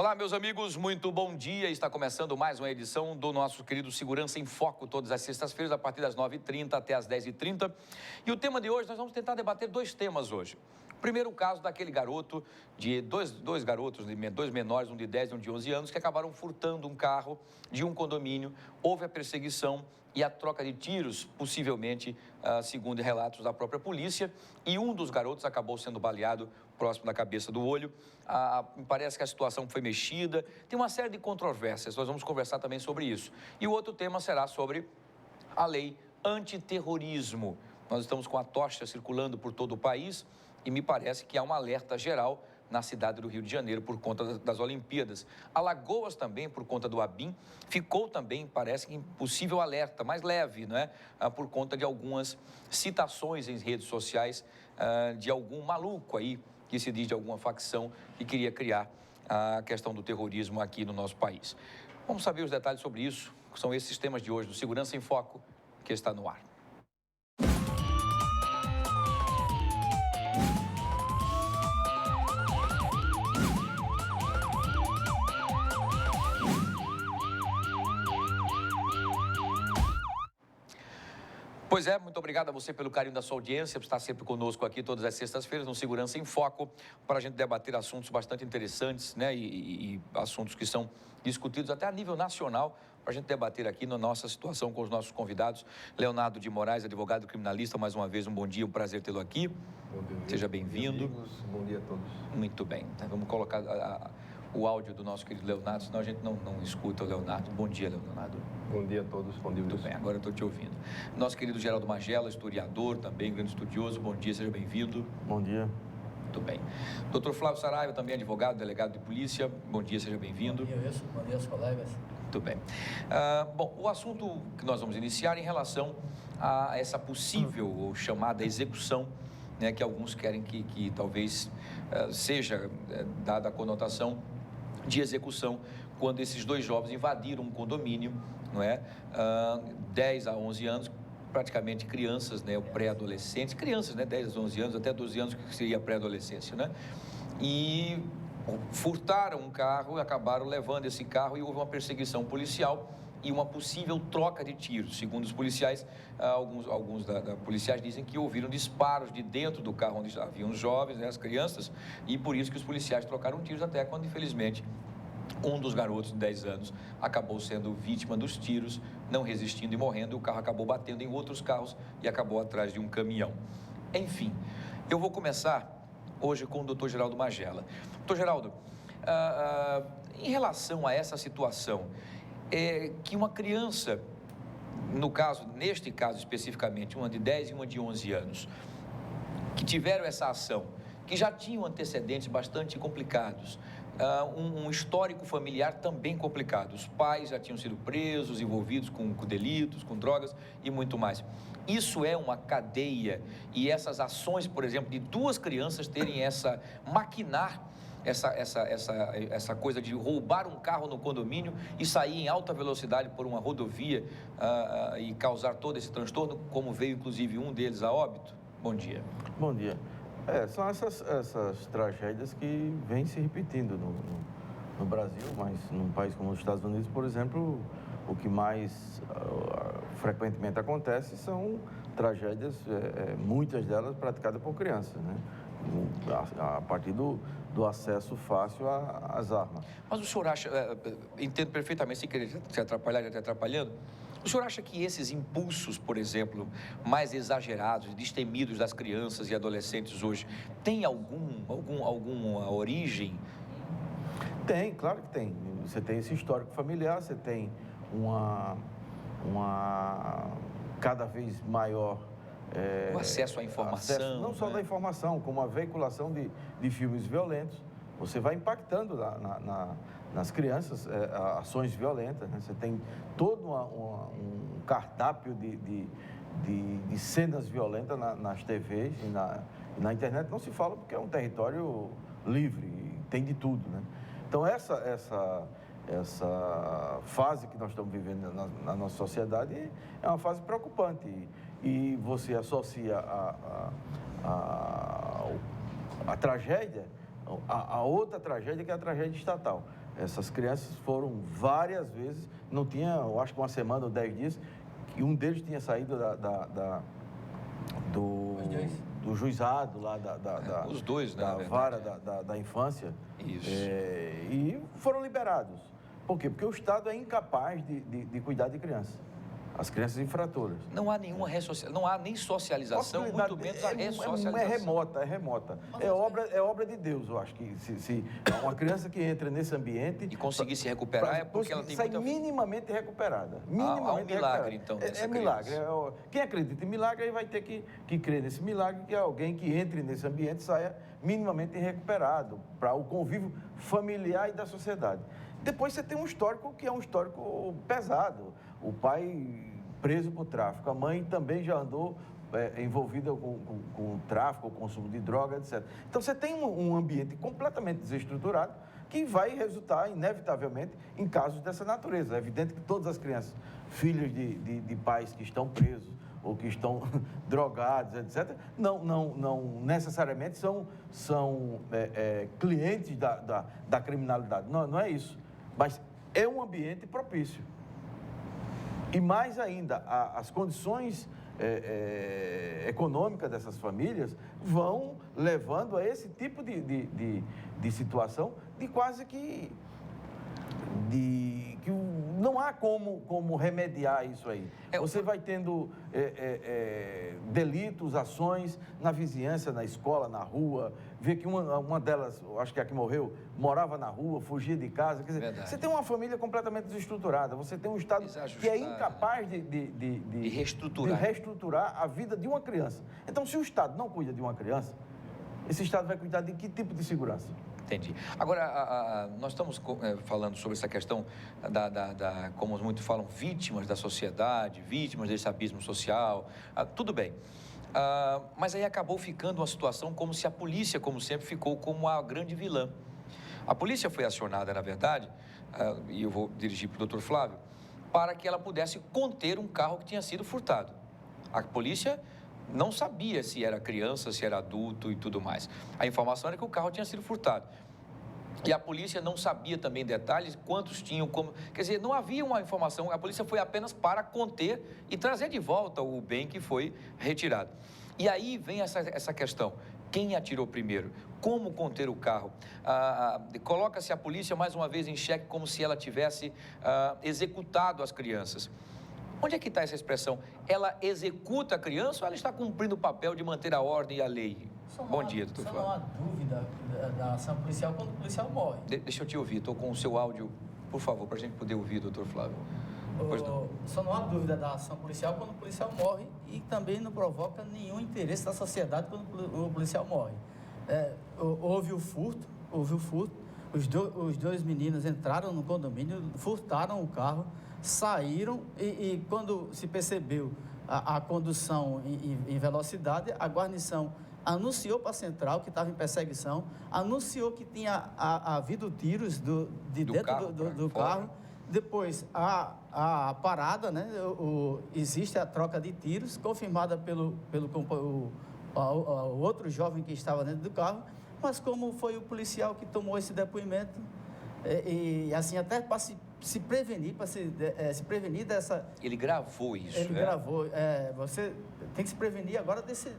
Olá, meus amigos, muito bom dia. Está começando mais uma edição do nosso querido Segurança em Foco, todas as sextas-feiras, a partir das 9h30 até as 10h30. E o tema de hoje, nós vamos tentar debater dois temas hoje. Primeiro, o caso daquele garoto, dois garotos, dois menores, um de 10 e um de 11 anos, que acabaram furtando um carro de um condomínio. Houve a perseguição e a troca de tiros, possivelmente, segundo relatos da própria polícia, e um dos garotos acabou sendo baleado próximo da cabeça do olho. Parece que a situação foi mexida, tem uma série de controvérsias, nós vamos conversar também sobre isso. E o outro tema será sobre a lei antiterrorismo. Nós estamos com a tocha circulando por todo o país e me parece que há um alerta geral na cidade do Rio de Janeiro por conta das Olimpíadas. Alagoas também, por conta do ABIN, ficou também, parece que, em possível alerta, mais leve, não é? Por conta de algumas citações em redes sociais de algum maluco aí, que se diz de alguma facção que queria criar a questão do terrorismo aqui no nosso país. Vamos saber os detalhes sobre isso, que são esses temas de hoje do Segurança em Foco, que está no ar. Pois é, muito obrigado a você pelo carinho da sua audiência, por estar sempre conosco aqui todas as sextas-feiras no Segurança em Foco, para a gente debater assuntos bastante interessantes, né, e assuntos que são discutidos até a nível nacional, para a gente debater aqui na nossa situação com os nossos convidados. Leonardo de Moraes, advogado criminalista, mais uma vez um bom dia, um prazer tê-lo aqui. Bom dia, seja bem-vindo. Bom dia a todos. Muito bem, então, vamos colocar o áudio do nosso querido Leonardo, senão a gente não escuta o Leonardo. Bom dia, Leonardo. Bom dia a todos, bom dia. Muito bem, agora eu estou te ouvindo. Nosso querido Geraldo Magela, historiador também, grande estudioso, bom dia, seja bem-vindo. Bom dia. Muito bem. Doutor Flávio Saraiva, também advogado, delegado de polícia, bom dia, seja bem-vindo. Bom dia aos colegas. Muito bem. Bom, o assunto que nós vamos iniciar em relação a essa possível ou chamada execução, né, que alguns querem que talvez seja dada a conotação de execução, quando esses dois jovens invadiram um condomínio, não é? 10 a 11 anos, praticamente crianças, né? Pré-adolescentes, crianças, né? 10 a 11 anos, até 12 anos, que seria pré-adolescência, né? E furtaram um carro, acabaram levando esse carro e houve uma perseguição policial e uma possível troca de tiros. Segundo os policiais, alguns policiais dizem que ouviram disparos de dentro do carro onde haviam os jovens, né, as crianças, e por isso que os policiais trocaram tiros, até quando, infelizmente, um dos garotos de 10 anos acabou sendo vítima dos tiros, não resistindo e morrendo, e o carro acabou batendo em outros carros e acabou atrás de um caminhão. Enfim, eu vou começar hoje com o doutor Geraldo Magela. Doutor Geraldo, em relação a essa situação, que uma criança, neste caso especificamente, uma de 10 e uma de 11 anos, que tiveram essa ação, que já tinham antecedentes bastante complicados, um histórico familiar também complicado, os pais já tinham sido presos, envolvidos com delitos, com drogas e muito mais. Isso é uma cadeia e essas ações, por exemplo, de duas crianças terem maquinar essa coisa de roubar um carro no condomínio e sair em alta velocidade por uma rodovia e causar todo esse transtorno, como veio inclusive um deles a óbito? Bom dia. Bom dia. São essas tragédias que vêm se repetindo no Brasil, mas num país como os Estados Unidos, por exemplo, o que mais frequentemente acontece são tragédias, muitas delas praticadas por crianças, né? A partir do acesso fácil às armas. Mas o senhor acha, entendo perfeitamente, sem querer te atrapalhar, já te atrapalhando, o senhor acha que esses impulsos, por exemplo, mais exagerados, destemidos das crianças e adolescentes hoje, têm alguma origem? Tem, claro que tem. Você tem esse histórico familiar, você tem uma cada vez maior o acesso à informação. Não só da informação, como a veiculação de filmes violentos. Você vai impactando nas crianças ações violentas, né? Você tem todo um cardápio de cenas violentas nas TVs e na internet. Não se fala porque é um território livre, tem de tudo, né? Então, essa fase que nós estamos vivendo na nossa sociedade é uma fase preocupante. E você associa a tragédia a outra tragédia, que é a tragédia estatal. Essas crianças foram várias vezes, não tinha, eu acho que uma semana ou 10 dias, que um deles tinha saído do juizado lá os dois, né, da na vara verdade. da infância. Isso. E foram liberados. Por quê? Porque o Estado é incapaz de cuidar de crianças. As crianças infratoras. Não há nenhuma não há nem socialização, muito menos a ressocialização. É remota. É obra de Deus, eu acho que se uma criança que entra nesse ambiente... E conseguir se recuperar é porque ela tem sai muita... minimamente recuperada. Há um milagre, então, É milagre. Quem acredita em milagre, aí vai ter que crer nesse milagre, que alguém que entre nesse ambiente saia minimamente recuperado para o convívio familiar e da sociedade. Depois você tem um histórico que é um histórico pesado. O pai preso por tráfico, a mãe também já andou envolvida com tráfico, consumo de droga, etc. Então você tem um ambiente completamente desestruturado que vai resultar, inevitavelmente, em casos dessa natureza. É evidente que todas as crianças, filhas de pais que estão presos ou que estão drogados, etc., não necessariamente são clientes da criminalidade. Não é isso. Mas é um ambiente propício. E mais ainda, as condições econômicas dessas famílias vão levando a esse tipo de situação de quase que não há como remediar isso aí. Você vai tendo delitos, ações na vizinhança, na escola, na rua, vê que uma delas, acho que a que morreu, morava na rua, fugia de casa. Quer dizer, você tem uma família completamente desestruturada, você tem um Estado que é incapaz de reestruturar a vida de uma criança. Então, se o Estado não cuida de uma criança, esse Estado vai cuidar de que tipo de segurança? Entendi. Agora, nós estamos falando sobre essa questão como muitos falam, vítimas da sociedade, vítimas desse abismo social. Tudo bem. Mas aí acabou ficando uma situação como se a polícia, como sempre, ficou como a grande vilã. A polícia foi acionada, na verdade, e eu vou dirigir para o doutor Flávio, para que ela pudesse conter um carro que tinha sido furtado. A polícia não sabia se era criança, se era adulto e tudo mais. A informação era que o carro tinha sido furtado. E a polícia não sabia também detalhes, quantos tinham, como... Quer dizer, não havia uma informação, a polícia foi apenas para conter e trazer de volta o bem que foi retirado. E aí vem essa questão, quem atirou primeiro? Como conter o carro? Coloca-se a polícia mais uma vez em xeque como se ela tivesse executado as crianças. Onde é que está essa expressão? Ela executa a criança ou ela está cumprindo o papel de manter a ordem e a lei? Bom dia, doutor Flávio. Só não há dúvida da ação policial quando o policial morre. Deixa eu te ouvir, estou com o seu áudio, por favor, para a gente poder ouvir, doutor Flávio. Só não há dúvida da ação policial quando o policial morre e também não provoca nenhum interesse da sociedade quando o policial morre. Houve o furto, os dois meninos entraram no condomínio, furtaram o carro, saíram e quando se percebeu a condução em velocidade, a guarnição anunciou para a central que estava em perseguição, anunciou que tinha havido tiros dentro do carro. Depois, a parada, né? Existe a troca de tiros, confirmada pelo outro jovem que estava dentro do carro, mas como foi o policial que tomou esse depoimento, e assim, até para se prevenir, se prevenir dessa... Ele gravou isso, Ele gravou. Você tem que se prevenir agora desse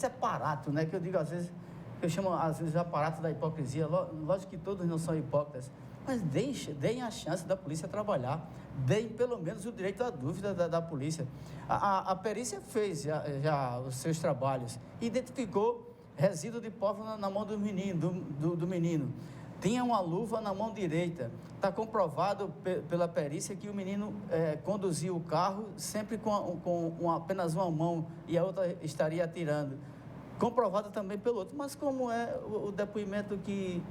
aparato, né? Que eu digo, às vezes, eu chamo, às vezes, o aparato da hipocrisia. Lógico que todos não são hipócritas, mas deem a chance da polícia trabalhar, deem pelo menos o direito à dúvida da polícia. A perícia fez já os seus trabalhos, identificou resíduo de pólvora na mão do menino. Tinha uma luva na mão direita. Está comprovado pela perícia que o menino conduziu o carro sempre com apenas uma mão e a outra estaria atirando. Comprovado também pelo outro. Mas como é o depoimento que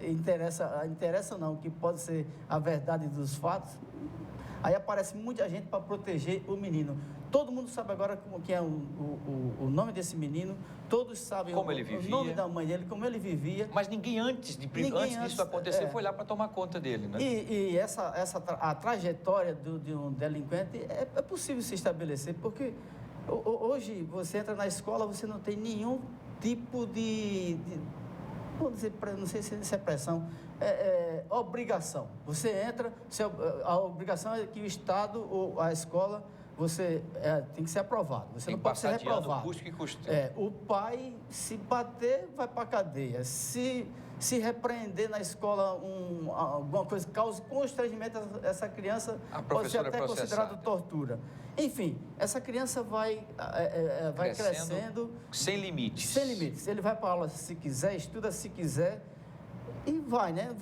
interessa não, que pode ser a verdade dos fatos, aí aparece muita gente para proteger o menino. Todo mundo sabe agora como que é o nome desse menino, todos sabem como ele vivia, o nome da mãe dele, como ele vivia. Mas ninguém antes disso acontecer foi lá para tomar conta dele, né? E a trajetória de um delinquente é possível se estabelecer, porque hoje você entra na escola, você não tem nenhum tipo vamos dizer, não sei se é pressão, obrigação. Você entra, a obrigação é que o Estado ou a escola, você tem que ser aprovado. Você Tem não que pode ser passar de ano, reprovado. custe que custe. O pai, se bater, vai para a cadeia. Se repreender na escola alguma coisa que cause constrangimento a essa criança, A pode ser professora é até considerado processada. tortura. Enfim, essa criança vai crescendo sem limites. sem limites. Ele vai para aula se quiser, estuda se quiser e vai, né?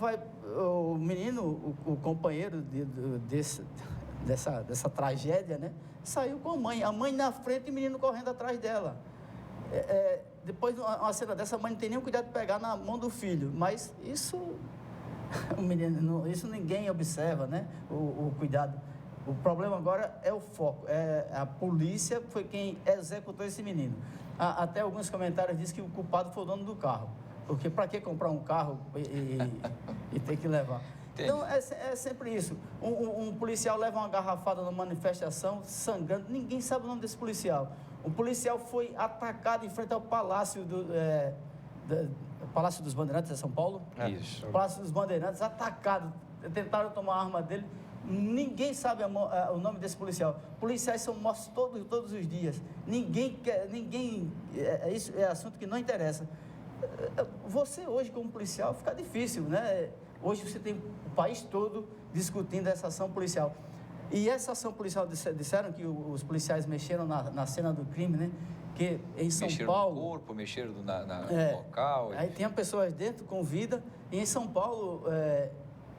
O menino, o companheiro dessa tragédia, né? Saiu com a mãe na frente e o menino correndo atrás dela. Depois, uma cena dessa, a mãe não tem nenhum cuidado de pegar na mão do filho, mas isso, o menino, isso ninguém observa, né? O cuidado. O problema agora é o foco, a polícia foi quem executou esse menino. Até alguns comentários dizem que o culpado foi o dono do carro, porque para que comprar um carro e ter que levar? Entendi. Então, é sempre isso. Um policial leva uma garrafada numa manifestação, sangrando, ninguém sabe o nome desse policial. O policial foi atacado em frente ao Palácio Palácio dos Bandeirantes de São Paulo. Isso. Palácio dos Bandeirantes, atacado. Tentaram tomar a arma dele. Ninguém sabe o nome desse policial. Policiais são mortos todos os dias. Ninguém quer, isso é assunto que não interessa. Você hoje, como policial, fica difícil, né? Hoje você tem o país todo discutindo essa ação policial. E essa ação policial, disseram que os policiais mexeram na cena do crime, né? Que em São Mexeram Paulo... no corpo, mexeram no local. Aí tinha pessoas dentro com vida. E em São Paulo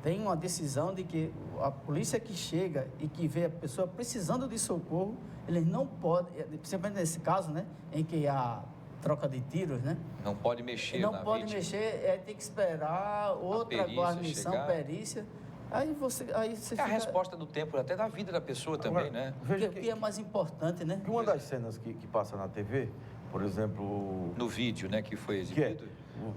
tem uma decisão de que a polícia que chega e que vê a pessoa precisando de socorro, eles não podem, principalmente nesse caso, né? Em que há troca de tiros, né? Não pode mexer Não na pode vítima. mexer, tem que esperar outra perícia guarnição, chegar. perícia. Aí você É a fica... resposta do tempo, até da vida da pessoa também, né? Veja O que é mais importante, né? que uma das cenas que passa na TV, por exemplo, No vídeo, né, que foi que é, exibido,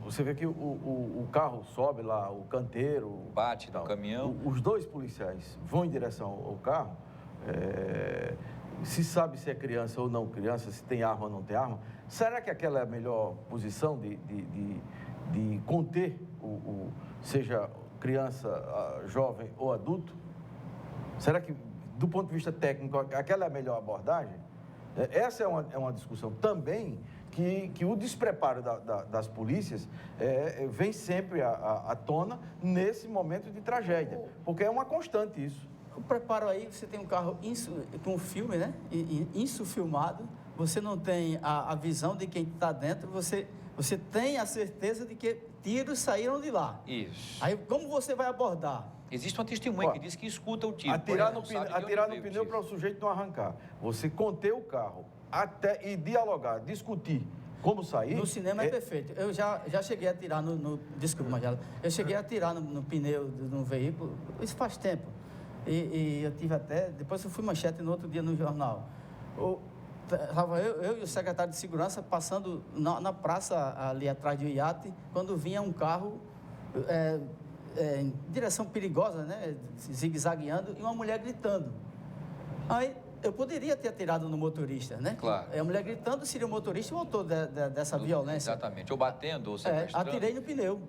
você vê que o carro sobe lá, o canteiro... bate no tal. caminhão. Os dois policiais vão em direção ao carro, se sabe se é criança ou não criança, se tem arma ou não tem arma. Será que aquela é a melhor posição de conter seja criança, jovem ou adulto? Será que, do ponto de vista técnico, aquela é a melhor abordagem? Essa é uma discussão também que o despreparo das polícias vem sempre à tona nesse momento de tragédia, porque é uma constante isso. O preparo aí, você tem um carro com filme, né? Insufilmado, você não tem a visão de quem está dentro, você tem a certeza de que tiros saíram de lá. Isso. Aí, como você vai abordar? Existe uma testemunha Ó, que diz que escuta o tiro. Atirar porém no, não sabe de onde atirar no veio o pneu tiro. para o sujeito não arrancar. Você conter o carro e dialogar, discutir como sair... No cinema é perfeito. Eu já cheguei a atirar desculpa, Magela. Eu cheguei a atirar no pneu de um veículo, isso faz tempo. E eu tive até... Depois eu fui manchete no outro dia no jornal. Estava eu e o secretário de segurança passando na praça ali atrás do iate, quando vinha um carro em direção perigosa, né, zigue-zagueando, e uma mulher gritando. Aí eu poderia ter atirado no motorista, né? Claro. A mulher gritando seria o motorista o autor dessa violência. Exatamente. Ou batendo, ou sequestrando. Atirei no pneu.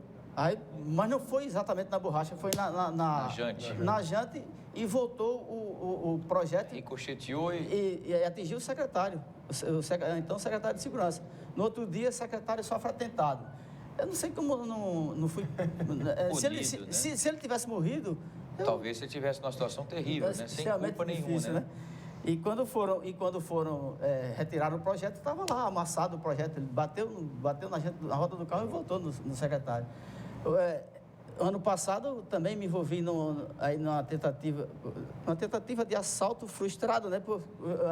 Mas não foi exatamente na borracha, foi na jante. Na jante, e voltou o projétil Ricocheteou e atingiu o secretário, então o secretário de segurança. No outro dia, o secretário sofre atentado. Eu não sei como não fui... se ele tivesse morrido... Talvez se ele tivesse numa situação terrível, né? Sem extremamente culpa nenhuma, difícil, né? E quando foram retirar o projeto, estava lá amassado o projeto. Ele bateu na roda do carro e voltou no secretário. Ano passado também me envolvi numa tentativa de assalto frustrado, né?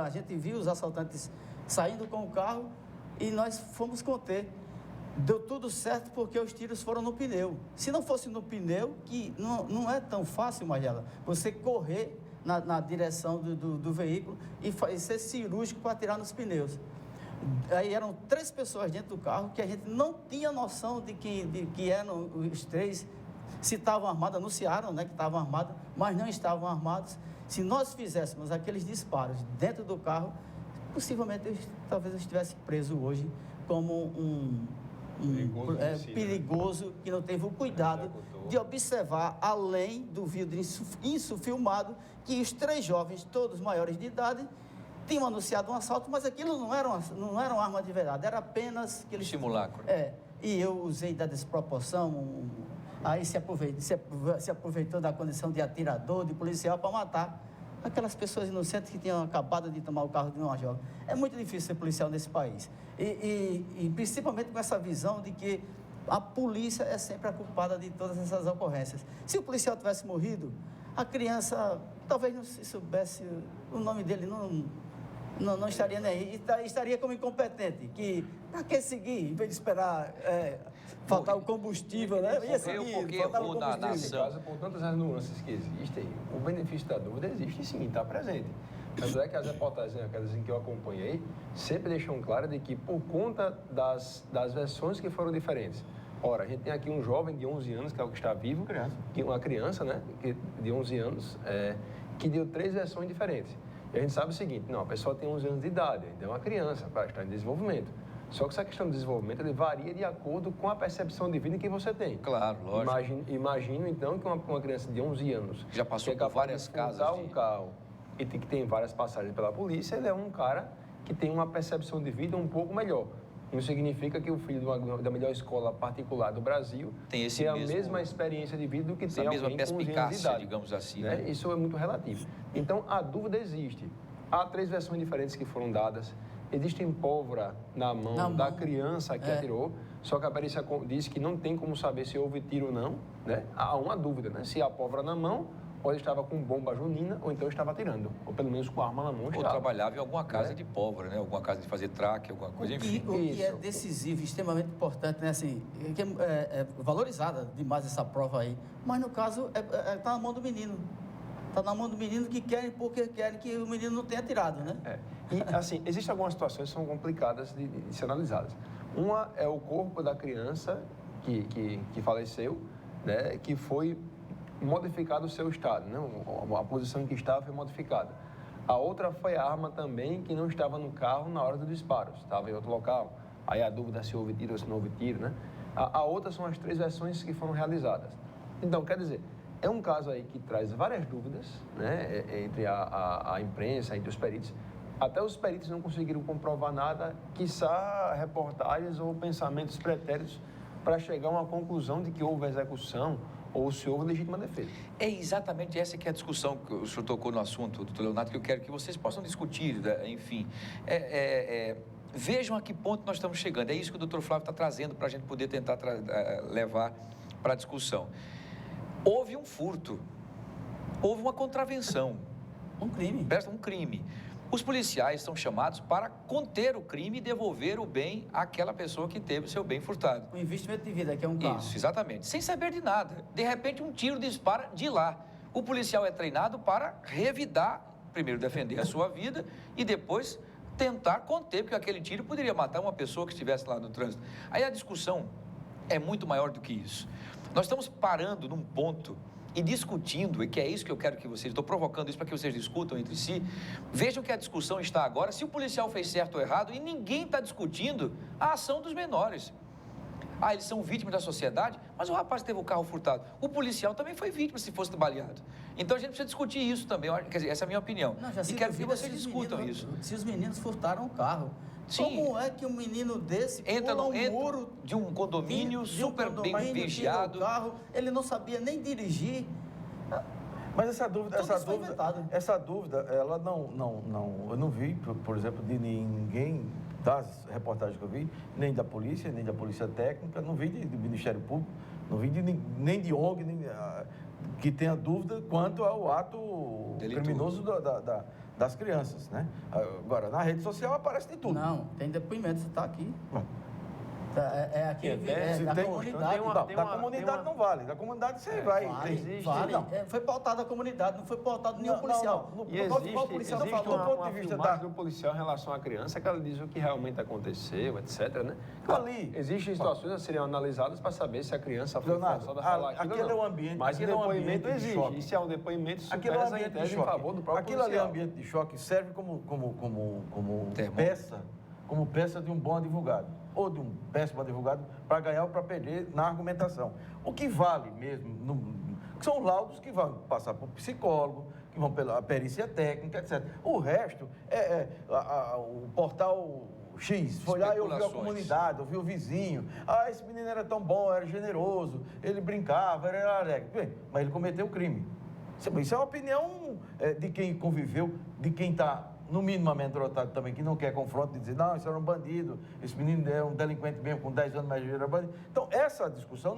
A gente viu os assaltantes saindo com o carro e nós fomos conter. Deu tudo certo porque os tiros foram no pneu. Se não fosse no pneu, que não é tão fácil, Magela, você correr na direção do veículo e ser cirúrgico para atirar nos pneus. Aí eram 3 pessoas dentro do carro que a gente não tinha noção de que eram os 3. Se estavam armados, anunciaram, né, que estavam armados, mas não estavam armados. Se nós fizéssemos aqueles disparos dentro do carro, possivelmente talvez eu estivesse preso hoje como perigoso, que não teve o cuidado de observar, além do vídeo isso filmado, que os 3 jovens, todos maiores de idade, tinham anunciado um assalto, mas aquilo não era uma arma de verdade, era apenas... aquele Simulacro. E eu usei da desproporção, aí se aproveitou da condição de atirador, de policial, para matar aquelas pessoas inocentes que tinham acabado de tomar o carro de uma jovem. É muito difícil ser policial nesse país. E principalmente com essa visão de que a polícia é sempre a culpada de todas essas ocorrências. Se o policial tivesse morrido, a criança talvez não se soubesse o nome dele, não estaria nem aí, estaria como incompetente, que para que seguir, em vez de esperar faltar o combustível, né? Ia seguir, faltar o combustível. Nesse caso, por tantas as nuances que existem, o benefício da dúvida existe sim, está presente. Mas é que as reportagens, aquelas em que eu acompanhei, sempre deixam claro de que por conta das versões que foram diferentes. Ora, a gente tem aqui um jovem de 11 anos, que é o que está vivo, uma criança, né, de 11 anos, que deu 3 versões diferentes. E a gente sabe o seguinte, não, a pessoa tem 11 anos de idade, ainda é uma criança, está em desenvolvimento. Só que essa questão do desenvolvimento, ele varia de acordo com a percepção de vida que você tem. Claro, lógico. Imagino então, que uma criança de 11 anos... Já passou por várias casas um carro e que tem várias passagens pela polícia, ele é um cara que tem uma percepção de vida um pouco melhor. Não significa que o filho da melhor escola particular do Brasil tem a mesma experiência de vida do que tem alguém com 11 anos de idade, digamos assim. Né? Isso é muito relativo. Então, a dúvida existe. Há 3 versões diferentes que foram dadas. Existe pólvora na mão da criança que atirou, só que a perícia diz que não tem como saber se houve tiro ou não. Né? Há uma dúvida, né? Se há pólvora na mão, ou ele estava com bomba junina, ou então estava atirando, ou pelo menos com arma na mão. Ou trabalhava em alguma casa de pólvora, né? Alguma casa de fazer traque, alguma coisa, enfim. O que é decisivo, extremamente importante, né? Assim, que é valorizada demais essa prova aí, mas no caso está na mão do menino. Está na mão do menino que querem porque querem que o menino não tenha tirado, né? E, assim, existem algumas situações que são complicadas de ser analisadas. Uma é o corpo da criança que faleceu, né? Que foi modificado o seu estado, né? A posição em que estava foi modificada. A outra foi a arma também que não estava no carro na hora do disparo, estava em outro local. Aí a dúvida se houve tiro ou se não houve tiro, né? A outra são as 3 versões que foram realizadas. Então, quer dizer, é um caso aí que traz várias dúvidas, né? Entre a imprensa, entre os peritos. Até os peritos não conseguiram comprovar nada, quiçá reportagens ou pensamentos pretéritos para chegar a uma conclusão de que houve execução ou se houve legítima defesa. É exatamente essa que é a discussão que o senhor tocou no assunto, doutor Leonardo, que eu quero que vocês possam discutir, né? Enfim. Vejam a que ponto nós estamos chegando. É isso que o doutor Flávio está trazendo para a gente poder tentar levar para a discussão. Houve um furto, houve uma contravenção. Um crime. Um crime. Os policiais são chamados para conter o crime e devolver o bem àquela pessoa que teve o seu bem furtado. O investimento de vida, que é um carro. Isso, exatamente. Sem saber de nada. De repente, um tiro dispara de lá. O policial é treinado para revidar, primeiro defender a sua vida e depois tentar conter, porque aquele tiro poderia matar uma pessoa que estivesse lá no trânsito. Aí a discussão é muito maior do que isso. Nós estamos parando num ponto e discutindo, e que é isso que eu quero que vocês, estou provocando isso para que vocês discutam entre si. Vejam que a discussão está agora, se o policial fez certo ou errado, e ninguém está discutindo a ação dos menores. Ah, eles são vítimas da sociedade, mas o rapaz teve o carro furtado. O policial também foi vítima se fosse baleado. Então a gente precisa discutir isso também, quer dizer, essa é a minha opinião. Não, já e quero que vocês discutam isso. Se os meninos furtaram o carro, sim. Como é que um menino desse entra pula muro de um condomínio super bem vigiado? Carro, ele não sabia nem dirigir. Mas essa dúvida, ela eu não vi, por exemplo, de ninguém das reportagens que eu vi, nem da polícia técnica, não vi do Ministério Público, não vi nem de ONG, que tenha dúvida quanto ao ato criminoso das crianças, né? Agora, na rede social aparece de tudo. Não, tem depoimento, você está aqui. Bom. Aqui, da comunidade. Da comunidade não vale. Da comunidade você vai. Vale. Foi pautado a comunidade, não foi pautado nenhum policial. Qual policial falou? Do ponto de vista do policial em relação à criança, que ela diz o que realmente aconteceu, etc, né? Ali. Existem situações a serem analisadas para saber se a criança foi forçada a falar aquilo aquele é o ambiente. Mas o depoimento existe. E se é um depoimento, supera essa tese em favor do próprio policial. Aquilo ali é um ambiente de choque, serve como peça de um bom advogado. ou de um péssimo advogado para ganhar ou para perder na argumentação. O que vale mesmo, são laudos que vão passar por psicólogo, que vão pela perícia técnica, etc. O resto o portal X foi lá e ouviu a comunidade, ouviu o vizinho. Ah, esse menino era tão bom, era generoso, ele brincava, era alegre. Bem, mas ele cometeu o crime. Isso é uma opinião de quem conviveu, de quem está, no mínimo, amedrontado também, que não quer confronto, de dizer, não, isso era um bandido, esse menino é um delinquente mesmo, com 10 anos mais de era bandido. Então, essa discussão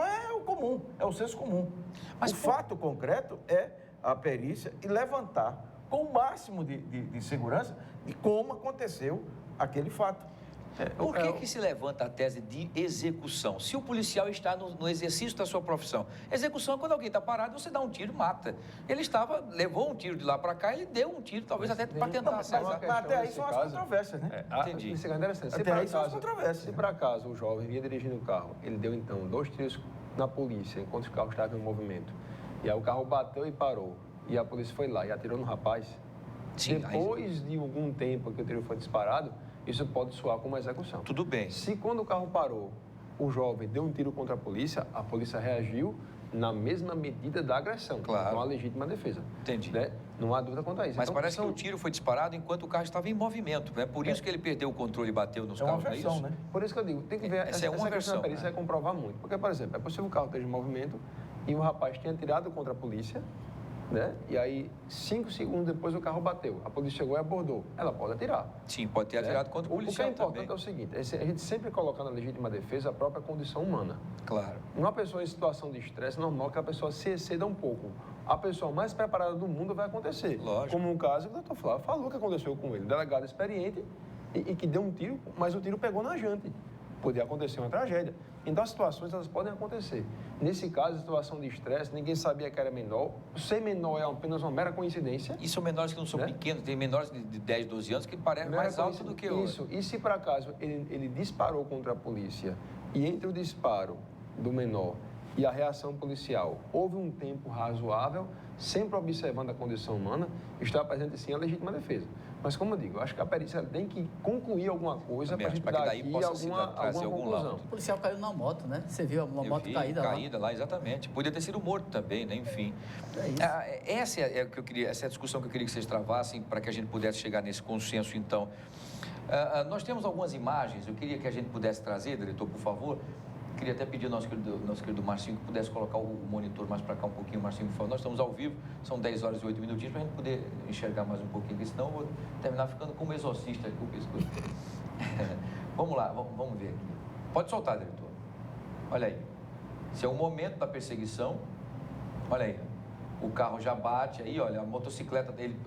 é o comum, é o senso comum. Mas o fato concreto é a perícia e levantar com o máximo de segurança de como aconteceu aquele fato. Por que se levanta a tese de execução? Se o policial está no exercício da sua profissão. Execução é quando alguém está parado, você dá um tiro, mata. Ele levou um tiro de lá para cá, ele deu um tiro, talvez até para tentar acertar. Mas até aí são as controvérsias, né? Entendi. Até aí são as controvérsias. Se por acaso o jovem vinha dirigindo o carro, ele deu então 2 tiros na polícia, enquanto o carro estava em movimento, e aí o carro bateu e parou, e a polícia foi lá e atirou no rapaz, sim, depois de algum tempo que o tiro foi disparado, isso pode soar como execução. Tudo bem. Se quando o carro parou, o jovem deu um tiro contra a polícia reagiu na mesma medida da agressão. Claro. Então, a legítima defesa. Entendi. Né? Não há dúvida quanto a isso. Mas então, parece que o tiro foi disparado enquanto o carro estava em movimento. É por isso que ele perdeu o controle e bateu nos uma carros, versão, não é isso? né? Por isso que eu digo, tem que ver Essa é uma versão, a perícia vai comprovar muito. Porque, por exemplo, é possível que o carro esteja em movimento e o rapaz tinha atirado contra a polícia, né? E aí, 5 segundos depois, o carro bateu. A polícia chegou e abordou. Ela pode atirar. Sim, pode ter atirado contra o policial O que é importante também. é o seguinte, a gente sempre coloca na legítima defesa a própria condição humana. Claro. Uma pessoa em situação de estresse, é normal que a pessoa se exceda um pouco. A pessoa mais preparada do mundo vai acontecer. Lógico. Como um caso que o doutor Flávio falou que aconteceu com ele. Delegado experiente e que deu um tiro, mas o tiro pegou na jante. Podia acontecer uma tragédia. Então, as situações, elas podem acontecer. Nesse caso, a situação de estresse, ninguém sabia que era menor. Ser menor é apenas uma mera coincidência. E são menores que não são pequenos, tem menores de 10, 12 anos que parecem mais altos do que o... Isso. E se, por acaso, ele disparou contra a polícia e entre o disparo do menor e a reação policial houve um tempo razoável, sempre observando a condição humana, está presente, sim, a legítima defesa. Mas, como eu digo, eu acho que a perícia tem que concluir alguma coisa para a gente dar aqui trazer algum conclusão. laudo. O policial caiu na moto, né? Você viu uma moto caída lá? Caída lá, exatamente. Podia ter sido morto também, né? Enfim. É isso. Essa é a discussão que eu queria que vocês travassem para que a gente pudesse chegar nesse consenso, então. Nós temos algumas imagens, eu queria que a gente pudesse trazer, diretor, por favor. Queria até pedir ao nosso querido Marcinho que pudesse colocar o monitor mais para cá um pouquinho, Marcinho, por favor. Nós estamos ao vivo, são 10 horas e 8 minutinhos, para a gente poder enxergar mais um pouquinho, porque senão eu vou terminar ficando como exorcista aqui, o pescoço. Vamos lá, vamos ver aqui. Pode soltar, diretor. Olha aí. Esse é o momento da perseguição. Olha aí. O carro já bate aí, olha, a motocicleta dele,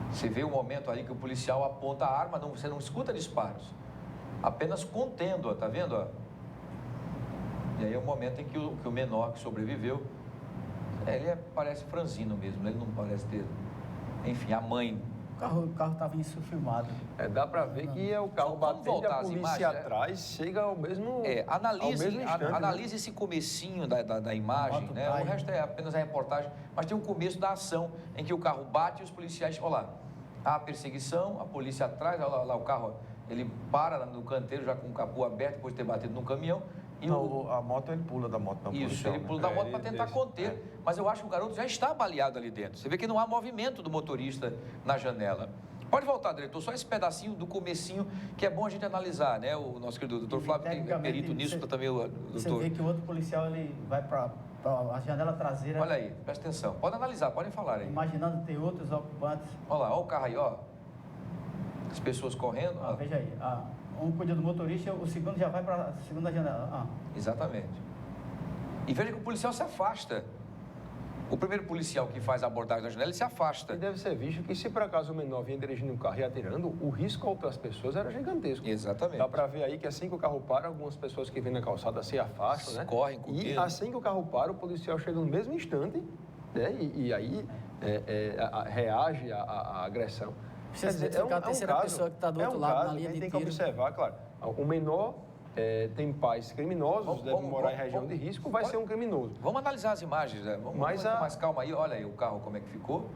você vê o momento ali que o policial aponta a arma, você não escuta disparos. Apenas contendo, ó, tá vendo? Ó? E aí é o momento em que o menor que sobreviveu, ele parece franzino mesmo, ele não parece ter... Enfim, a mãe... O carro estava isso filmado. Dá para ver que é o carro batendo e a polícia atrás chega ao mesmo analise esse comecinho da imagem, né? O resto é apenas a reportagem, mas tem um começo da ação em que o carro bate e os policiais... Olha lá, a perseguição, a polícia atrás, olha lá o carro... Ele para no canteiro já com o capô aberto, depois de ter batido num caminhão. E a moto, ele pula da moto. Isso, ele pula da moto para tentar conter. Mas eu acho que o garoto já está baleado ali dentro. Você vê que não há movimento do motorista na janela. Pode voltar, diretor, só esse pedacinho do comecinho que é bom a gente analisar, né? O nosso querido doutor Flávio tem perito nisso, também o doutor... Você vê que o outro policial, ele vai para a janela traseira... Olha aí, presta atenção. Pode analisar, podem falar aí. Imaginando ter outros ocupantes. Olha lá, olha o carro aí, ó. As pessoas correndo. Veja aí, um cuida do motorista, o segundo já vai para a segunda janela. Exatamente. E veja que o policial se afasta. O primeiro policial que faz a abordagem na janela, ele se afasta. E deve ser visto que se por acaso o menor vinha dirigindo um carro e atirando, o risco a outras pessoas era gigantesco. Exatamente. Dá para ver aí que assim que o carro para, algumas pessoas que vêm na calçada se afastam, né? Correm com o E assim que o carro para, o policial chega no mesmo instante, né? E aí reage à agressão. Precisa identificar a terceira pessoa que está do outro lado, na linha de tiro. Tem que observar, claro. O menor tem pais criminosos, deve morar em região de risco, vai ser um criminoso. Vamos analisar as imagens, né? Vamos com mais calma aí. Olha aí o carro como é que ficou.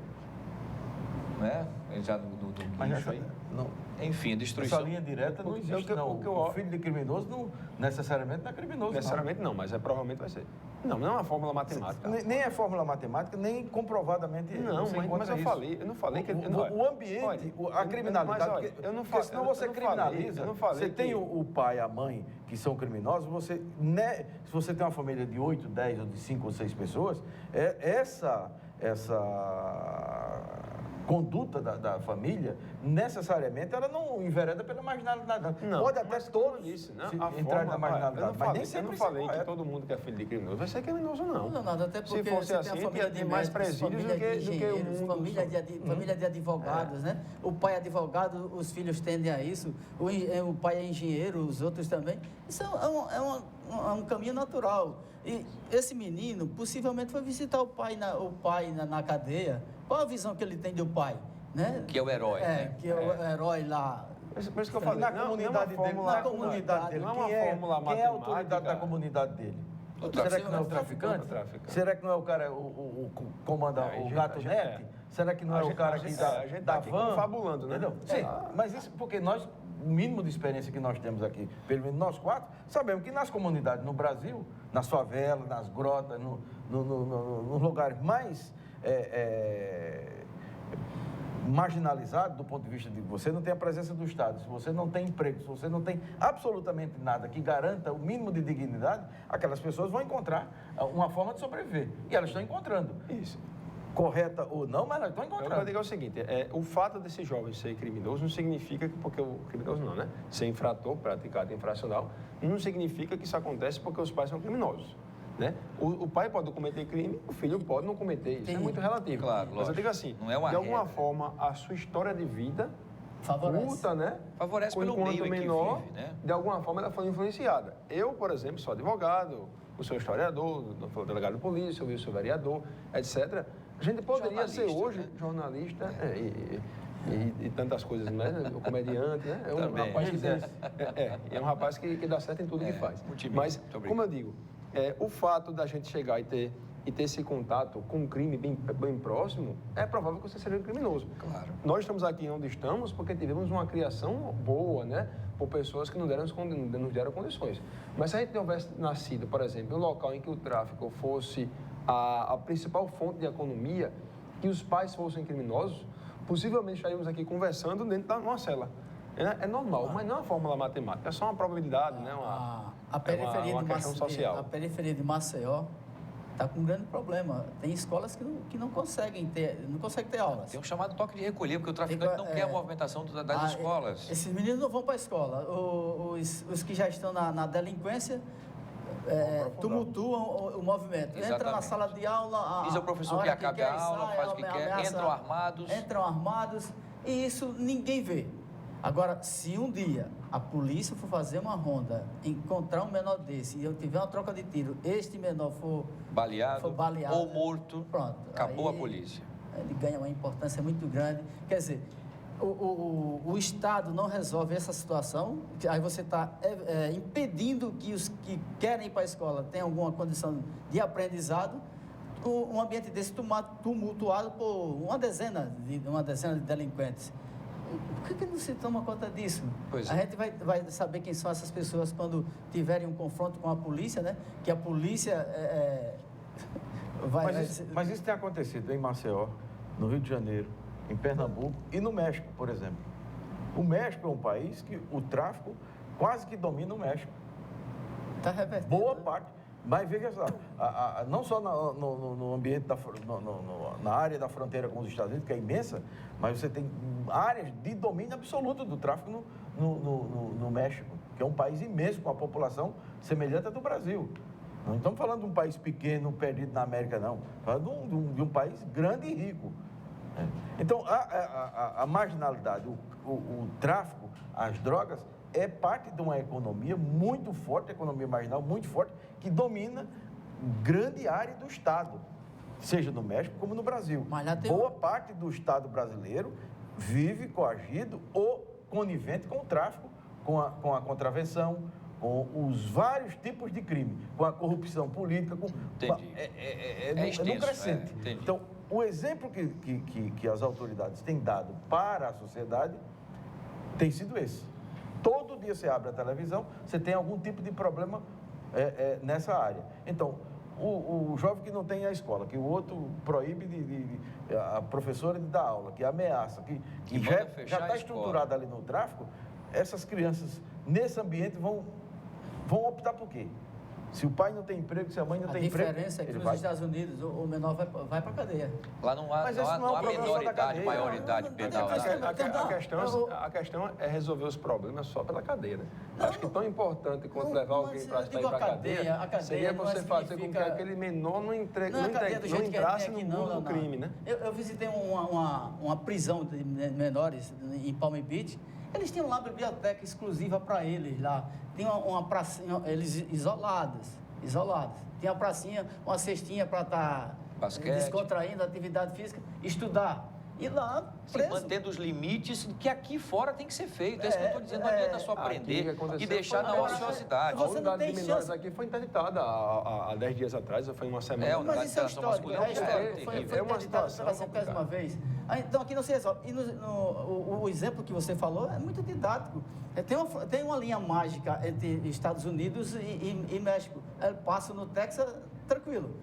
Né? Ele já no do Mas guincho essa, aí. não, Enfim, essa destruição. linha direta não o que existe, eu- não. o que eu- O filho de criminoso não necessariamente não é criminoso, Necessariamente não, mas provavelmente vai ser. Não é uma fórmula matemática. Nem é fórmula matemática, nem comprovadamente Não, você mas encontra eu isso. falei, eu não falei que... O ambiente, a criminalidade, mas, olha, porque senão você criminaliza, eu não falei você tem que- o pai e a mãe que são criminosos, você, se você tem uma família de 8, 10 ou de 5 ou 6 pessoas, essa conduta da família, necessariamente, ela não envereda pela marginalidade. Não, Pode até mas todos como eu disse, né? entrarem na marginalidade, mas nem eu sempre não isso é falei que correto. todo mundo que é filho de criminoso vai ser criminoso, não. Não, nada, até porque Se fosse você assim, tem a família tinha de mais médicos, presídios família de do que o engenheiros, mundo. família de advogados, né? O pai é advogado, os filhos tendem a isso, o pai é engenheiro, os outros também. Isso é um caminho natural. E esse menino possivelmente foi visitar o pai na cadeia. Qual a visão que ele tem do pai? Né? Que é o herói, né? Que é o herói lá. Por isso que eu falei, Na não, comunidade não é dele, uma na fórmula, comunidade dele, não é uma quem é fórmula a matemática. autoridade da comunidade dele? O Será que não é o traficante? traficante? Será que não é o cara, o comanda Não, o a gato gente- net? Será que não é o cara que a gente tá da aqui van? confabulando, né? Entendeu? Sim, mas isso porque nós, o mínimo de experiência que nós temos aqui, pelo menos nós 4, sabemos que nas comunidades no Brasil, nas favelas, nas grotas, nos lugares mais marginalizado do ponto de vista de você não tem a presença do Estado, se você não tem emprego, se você não tem absolutamente nada que garanta o mínimo de dignidade, aquelas pessoas vão encontrar uma forma de sobreviver. E elas estão encontrando. Isso. Correta ou não, mas elas estão O que eu encontrando. digo é o seguinte, o fato desse jovem ser criminoso não significa que, porque o criminoso não, né? Ser infrator, praticado infracional, não significa que isso acontece porque os pais são criminosos. Né? O pai pode cometer crime, o filho pode não cometer. Isso é muito relativo. Claro, Mas eu lógico. digo assim, Não é uma de alguma regra. forma, a sua história de vida Favorece. curta, né? Favorece pelo Enquanto meio em que menor, vive, né? de alguma forma ela foi influenciada. Eu, por exemplo, sou advogado, o seu historiador, o delegado de polícia, o seu vereador, etc. A gente poderia ser Jornalista, hoje né? jornalista e tantas coisas, né? O comediante, né? É um Também. rapaz que é um rapaz que dá certo em tudo que faz. otimista. Mas, Muito obrigado. como eu digo, o fato da gente chegar e ter esse contato com um crime bem próximo, é provável que você seja um criminoso. Claro. Nós estamos aqui onde estamos porque tivemos uma criação boa, né? Por pessoas que nos deram condições. Mas se a gente tivesse nascido, por exemplo, em um local em que o tráfico fosse a principal fonte de economia, que os pais fossem criminosos, possivelmente estaríamos aqui conversando dentro de uma cela. É normal, mas não é uma fórmula matemática, é só uma probabilidade, né? A periferia, uma de questão Maceió, social. a periferia de Maceió está com um grande problema. Tem escolas que não conseguem ter aulas. Tem um chamado toque de recolher, porque o traficante não quer a movimentação das escolas. Esses meninos não vão para a escola. Os que já estão na delinquência tumultuam o movimento. Entra na Exatamente. sala de aula. Diz ao professor hora que acabe a aula, sai, faz o que quer, ameaça- entram armados. Entram armados e isso ninguém vê. Agora, se um dia a polícia for fazer uma ronda, encontrar um menor desse e eu tiver uma troca de tiro, este menor for Baleado, baleado ou morto, pronto, acabou aí a polícia. Ele ganha uma importância muito grande. Quer dizer, o Estado não resolve essa situação, aí você está impedindo que os que querem ir para a escola tenham alguma condição de aprendizado. Um ambiente desse tumultuado por uma dezena de delinquentes. Por que não se toma conta disso? Pois é. A gente vai saber quem são essas pessoas quando tiverem um confronto com a polícia, né? Que a polícia Mas isso tem acontecido em Maceió, no Rio de Janeiro, em Pernambuco e no México, por exemplo. O México é um país que o tráfico quase que domina o México. Está revertindo. Boa parte. Mas veja só, não só no ambiente, na área da fronteira com os Estados Unidos, que é imensa, mas você tem áreas de domínio absoluto do tráfico no México, que é um país imenso, com a população semelhante à do Brasil. Não estamos falando de um país pequeno, perdido na América, não. Estamos falando de um país grande e rico. Então, a marginalidade, o tráfico, as drogas, é parte de uma economia muito forte, economia marginal muito forte, que domina grande área do Estado, seja no México como no Brasil. Mas lá tem Boa parte do Estado brasileiro vive coagido ou conivente com o tráfico, com a contravenção, com os vários tipos de crime, com a corrupção política, com... Entendi. É extenso, no crescente. entendi. Então, o exemplo que as autoridades têm dado para a sociedade tem sido esse. Todo dia você abre a televisão, você tem algum tipo de problema nessa área. Então, o jovem que não tem a escola, que o outro proíbe a professora de dar aula, que ameaça, que manda já fechar está a escola. estruturado ali no tráfico, essas crianças, nesse ambiente, vão optar por quê? Se o pai não tem emprego, se a mãe não A tem emprego, diferença é que ele nos vai... Estados Unidos o menor vai para a cadeia. Lá não há, Mas não esse há, não é o não há problema só da menoridade, cadeia. maioridade Não, penal. não, Né? A questão é resolver os problemas só pela cadeia, né? Acho que tão importante quanto levar alguém para ir para a cadeia seria você fazer com que aquele menor não entrasse no mundo do crime, né? Eu visitei uma prisão de menores em Palm Beach. Eles tinham lá biblioteca exclusiva para eles lá. Tem uma pracinha, eles isolados. Tem a pracinha, uma cestinha para estar descontraindo, atividade física, estudar. E lá, preso. Mantendo os limites que aqui fora tem que ser feito. É isso que eu estou dizendo. Não adianta só aprender e deixar na ociosidade. A unidade de menores aqui foi interditada há 10 dias atrás, foi uma semana. Mas isso é histórico, foi uma situação pela centésima vez. Então aqui não se resolve. E o exemplo que você falou é muito didático. Tem uma linha mágica entre Estados Unidos e México. El Paso, no Texas, tranquilo.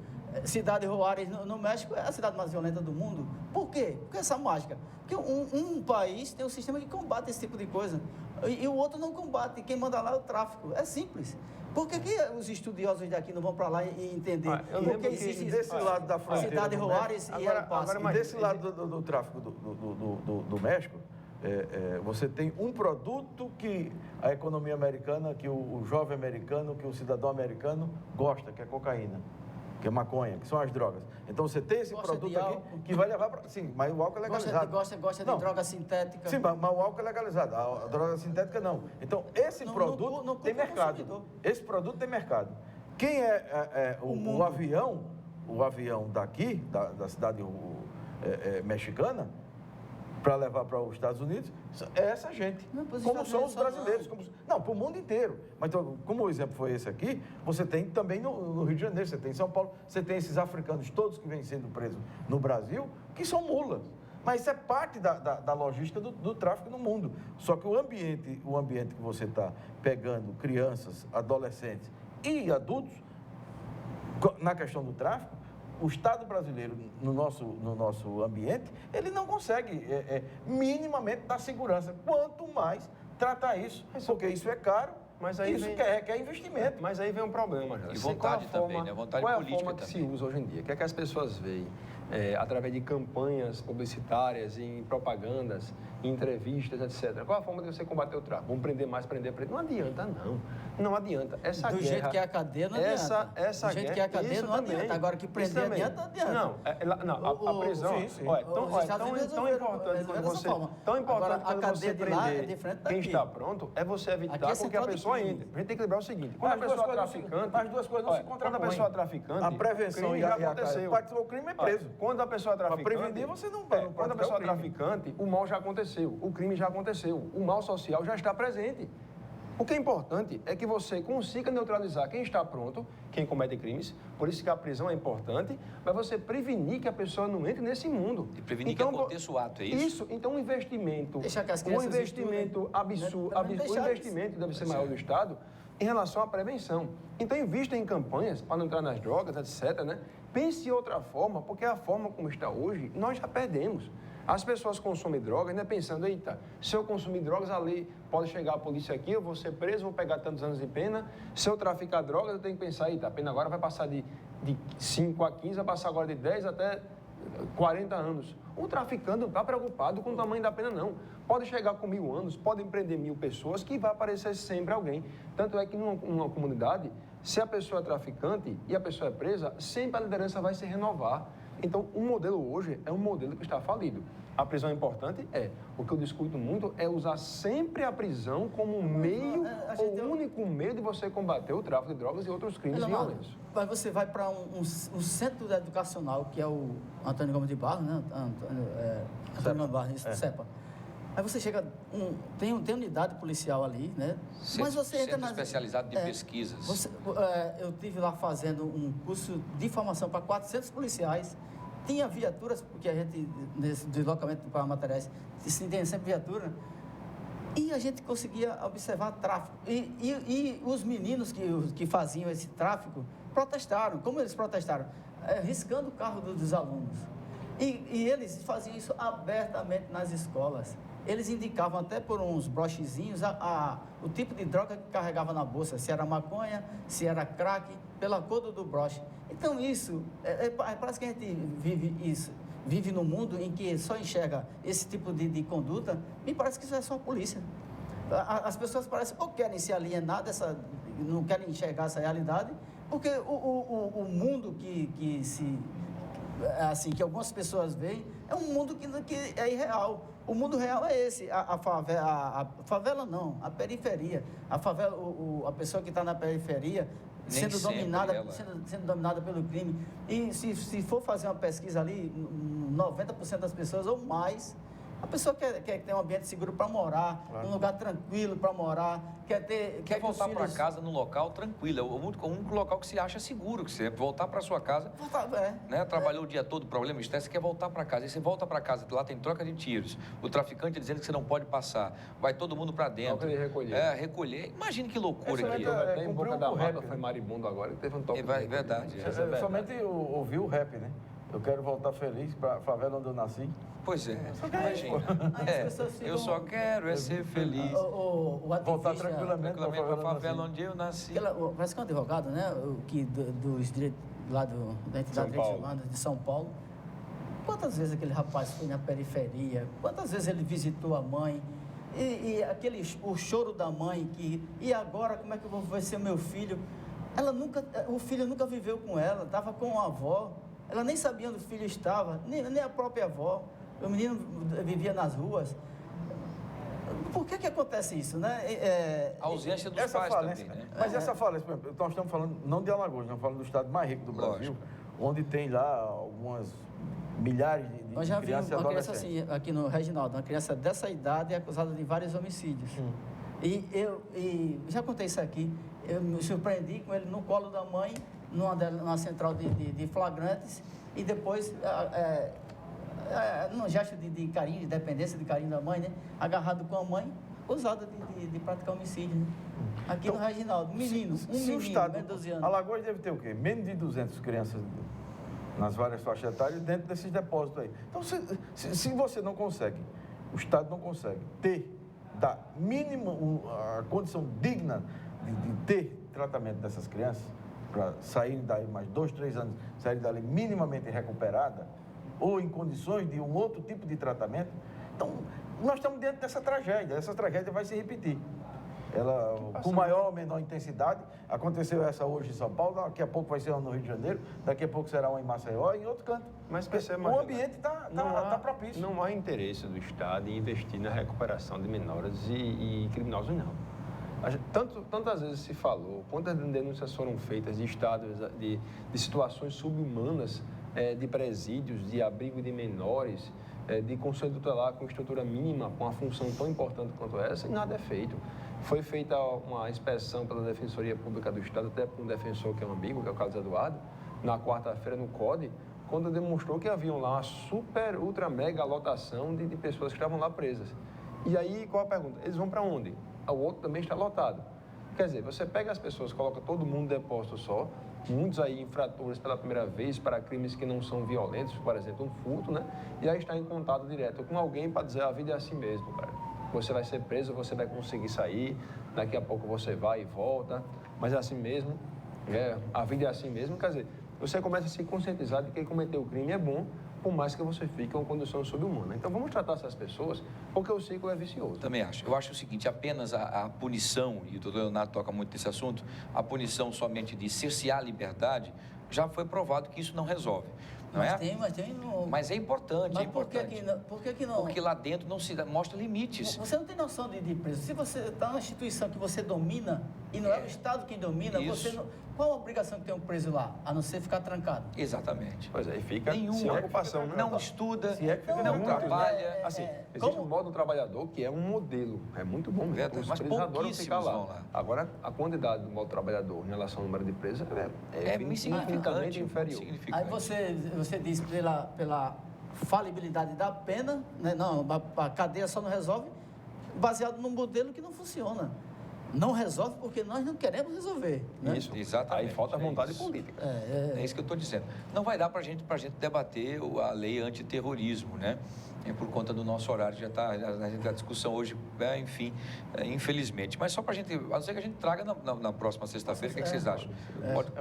Cidade Juárez, no México, é a cidade mais violenta do mundo. Por quê? Porque essa mágica. Porque um país tem um sistema que combate esse tipo de coisa e o outro não combate. Quem manda lá é o tráfico. É simples. Por que os estudiosos daqui não vão para lá e entender? Porque existe desse lado da fronteira. Cidade Juárez e El Paso. E desse lado do tráfico do México, você tem um produto que a economia americana, que o jovem americano, que o cidadão americano gosta, que é cocaína, que é maconha, que são as drogas. Então você tem esse produto aqui que vai levar para... Sim, mas o álcool é legalizado. Gosta de droga sintética. Sim, mas o álcool é legalizado, a droga sintética não. Então esse produto tem mercado. Esse produto tem mercado. Quem o avião daqui, da cidade mexicana, para levar para os Estados Unidos, é essa gente. Como são os brasileiros. Não, para o mundo inteiro. Mas então, como o exemplo foi esse aqui, você tem também no Rio de Janeiro, você tem em São Paulo, você tem esses africanos todos que vêm sendo presos no Brasil, que são mulas. Mas isso é parte da logística do tráfico no mundo. Só que o ambiente que você está pegando crianças, adolescentes e adultos, na questão do tráfico, o Estado brasileiro, no nosso ambiente, ele não consegue minimamente dar segurança. Quanto mais tratar isso, porque isso é caro, mas aí isso requer investimento. Mas aí vem um problema, já. E vontade também, né? Vontade qual é a política forma que também. se usa hoje em dia? O que é que as pessoas veem? Através de campanhas publicitárias, em propagandas, em entrevistas, etc. Qual é a forma de você combater o tráfico? Vamos prender mais, prender. Não adianta, não. Não adianta. Essa Do guerra, jeito que é a cadeia, não adianta. Essa Do jeito guerra, que é a cadeia, isso não adianta. também, Agora que prender adianta, adianta. Não, a prisão... sim. Olha, tão importante quando você... Tão importante quando você prender quem está pronto, é você evitar com que a pessoa entre. A gente tem que lembrar o seguinte, quando a pessoa é traficante... As duas coisas não se contrapõem. Quando a pessoa é traficante, a prevenção crime já aconteceu. O crime é preso. Quando a pessoa é traficante... Para prevenir, você não quando a pessoa é traficante, o mal já aconteceu, o crime já aconteceu, o mal social já está presente. O que é importante é que você consiga neutralizar quem está pronto, quem comete crimes, por isso que a prisão é importante, mas você prevenir que a pessoa não entre nesse mundo. E prevenir que aconteça o ato, é isso? Isso, então um investimento, Deixar que as crianças absurdo, o investimento deve ser maior do Estado em relação à prevenção. Então invista em campanhas para não entrar nas drogas, etc., né? Pense de outra forma, porque a forma como está hoje, nós já perdemos. As pessoas consomem drogas, ainda pensando, eita, se eu consumir drogas, a lei pode chegar a polícia aqui, eu vou ser preso, vou pegar tantos anos de pena. Se eu traficar drogas, eu tenho que pensar, eita, a pena agora vai passar de 5 a 15, vai passar agora de 10 até 40 anos. O traficante não está preocupado com o tamanho da pena, não. Pode chegar com 1000 anos, pode empreender 1000 pessoas, que vai aparecer sempre alguém. Tanto é que numa comunidade, se a pessoa é traficante e a pessoa é presa, sempre a liderança vai se renovar. Então, o modelo hoje é um modelo que está falido. A prisão é importante? É. O que eu discuto muito é usar sempre a prisão como um meio, o único meio de você combater o tráfico de drogas e outros crimes violentos. Mas você vai para um centro educacional, que é o Antônio Gomes de Barros, né? Antônio Gomes de Barros, CEPA. Aí você chega, tem unidade policial ali, né? Mas você entra Centro especializado de pesquisas. Eu tive lá fazendo um curso de formação para 400 policiais. Tinha viaturas, porque a gente, nesse deslocamento para materiais, tem sempre viatura. E a gente conseguia observar tráfico. E os meninos que faziam esse tráfico protestaram. Como eles protestaram? Riscando o carro dos alunos. E eles faziam isso abertamente nas escolas. Eles indicavam até por uns brochezinhos o tipo de droga que carregava na bolsa, se era maconha, se era crack, pela cor do broche. Então isso, parece que a gente vive num mundo em que só enxerga esse tipo de conduta, me parece que isso é só a polícia. As pessoas parecem ou querem se alienar não querem enxergar essa realidade, porque o mundo que algumas pessoas veem é um mundo que é irreal. O mundo real é esse, a favela não, a periferia. A favela, a pessoa que está na periferia sendo dominada pelo crime. E se for fazer uma pesquisa ali, 90% das pessoas ou mais, a pessoa quer ter um ambiente seguro para morar, um lugar tranquilo para morar, quer voltar para casa num local tranquilo. É o único local que se acha seguro, que você voltar para sua casa, né? Trabalhou o dia todo, problema, estresse, você quer voltar para casa. E você volta para casa, lá tem troca de tiros, o traficante dizendo que você não pode passar, vai todo mundo para dentro. Recolher. Imagine que loucura aqui. Em Boca da Mata foi maribundo agora, que teve um toque. É verdade. Somente ouviu o rap, né? Eu quero voltar feliz para a favela onde eu nasci. Pois é, imagina. Eu só quero ser feliz. Voltar tranquilamente para a favela onde eu nasci. Parece que é um advogado, né? Dos direitos lá da entidade de direitos humanos de São Paulo. Quantas vezes aquele rapaz foi na periferia? Quantas vezes ele visitou a mãe? O choro da mãe e agora como é que vai ser meu filho? O filho nunca viveu com ela, estava com a avó. Ela nem sabia onde o filho estava, nem a própria avó. O menino vivia nas ruas. Por que acontece isso, né? A ausência dos pais falência, também, né? Mas essa falência, por exemplo, nós estamos falando não de Alagoas, nós estamos falando do estado mais rico do Brasil, onde tem lá algumas milhares de crianças e adolescentes. Nós já vimos uma criança assim, aqui no Reginaldo, uma criança dessa idade acusada de vários homicídios. E já contei isso aqui, eu me surpreendi com ele no colo da mãe, numa central de flagrantes, e depois, num gesto de carinho, de dependência, de carinho da mãe, né? Agarrado com a mãe, acusado de praticar homicídio. Né? Aqui no Reginaldo, menino, se o estado, de 12 anos. Alagoas deve ter o quê? Menos de 200 crianças nas várias faixas etárias dentro desses depósitos aí. Então, se você não consegue, o Estado não consegue dar mínimo a condição digna de ter tratamento dessas crianças, para saírem daí mais 2, 3 anos, saírem dali minimamente recuperada, ou em condições de um outro tipo de tratamento, então nós estamos dentro dessa tragédia. Essa tragédia vai se repetir. Ela, com maior ou menor intensidade, aconteceu essa hoje em São Paulo, daqui a pouco vai ser uma no Rio de Janeiro, daqui a pouco será uma em Maceió e em outro canto. Mas o ambiente está propício. Não há interesse do Estado em investir na recuperação de menores e criminosos, não. Tantas vezes se falou, quantas denúncias foram feitas de estados, de situações subhumanas, de presídios, de abrigo de menores, de conselho tutelar com estrutura mínima, com uma função tão importante quanto essa, e nada é feito. Foi feita uma inspeção pela Defensoria Pública do Estado, até por um defensor que é um amigo, que é o Carlos Eduardo, na quarta-feira no CODE, quando demonstrou que haviam lá uma super, ultra, mega lotação de pessoas que estavam lá presas. E aí, qual a pergunta? Eles vão para onde? O outro também está lotado. Quer dizer, você pega as pessoas, coloca todo mundo em depósito só, muitos aí infratores pela primeira vez para crimes que não são violentos, por exemplo, um furto, né? E aí está em contato direto com alguém para dizer, a vida é assim mesmo, cara. Você vai ser preso, você vai conseguir sair, daqui a pouco você vai e volta, mas é assim mesmo, a vida é assim mesmo. Quer dizer, você começa a se conscientizar de que cometer o crime é bom, por mais que você fique em uma condição subhumana. Então, vamos tratar essas pessoas, porque o ciclo é vicioso. Também acho. Eu acho o seguinte, apenas a punição, e o doutor Leonardo toca muito nesse assunto, a punição somente de cercear a liberdade, já foi provado que isso não resolve. não é? Mas tem no... Mas é importante, Mas é importante. por que não? Porque lá dentro não se mostra limites. Você não tem noção de preço. Se você está numa instituição que você domina e não é o Estado quem domina, Isso. você não... Qual a obrigação que tem um preso lá, a não ser ficar trancado? Exatamente. Pois é, e fica sem Nenhuma. ocupação, né? Não estuda, Se é que fica não muito, trabalha. Assim, existe como- um modo trabalhador que é um modelo, é muito bom mesmo. Verdade, Os mas presos adoram pouquíssimos ficar lá. vão lá. Agora, a quantidade do modo trabalhador em relação ao número de presos É infinitamente insignificante. inferior. insignificante. Aí você diz pela falibilidade da pena, né? Não, a cadeia só não resolve, baseado num modelo que não funciona. Não resolve porque nós não queremos resolver. Né? Isso. Exatamente, Aí falta é vontade isso. política. É isso que eu estou dizendo. Não vai dar para a gente debater a lei antiterrorismo, né? Por conta do nosso horário, já está a discussão hoje, enfim, infelizmente. Mas só para a gente, a não ser que a gente traga na próxima sexta-feira, o que vocês acham?